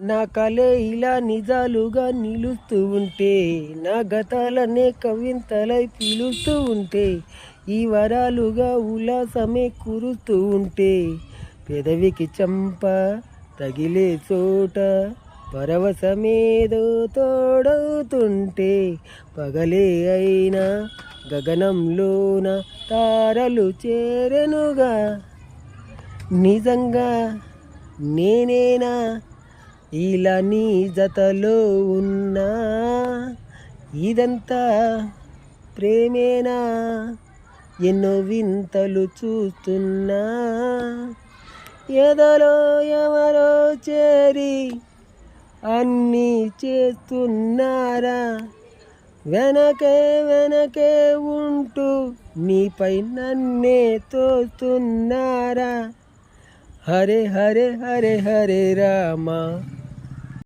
నా కలే ఇలా నిజాలుగా నిలుస్తూ ఉంటే, నా గతాలనే కవింతలై పిలుస్తూ ఉంటే, ఈ వరాలుగా ఉల్లాసమే కురుస్తూ ఉంటే, పెదవికి చంప తగిలే చోట పరవశమేదో తోడవుతుంటే, పగలే అయినా గగనంలోన తారలు చేరెనుగా. నిజంగా నేనేనా ఇలా నీ జతలో ఉన్నా? ఇదంతా ప్రేమేనా? ఎన్నో వింతలు చూస్తున్నా. ఎదలో ఎవరో చేరి అన్నీ చేస్తున్నారా? వెనకే వెనకే ఉంటూ నీపై నన్నే తోస్తున్నారా? హరే హరే హరే హరే రామ.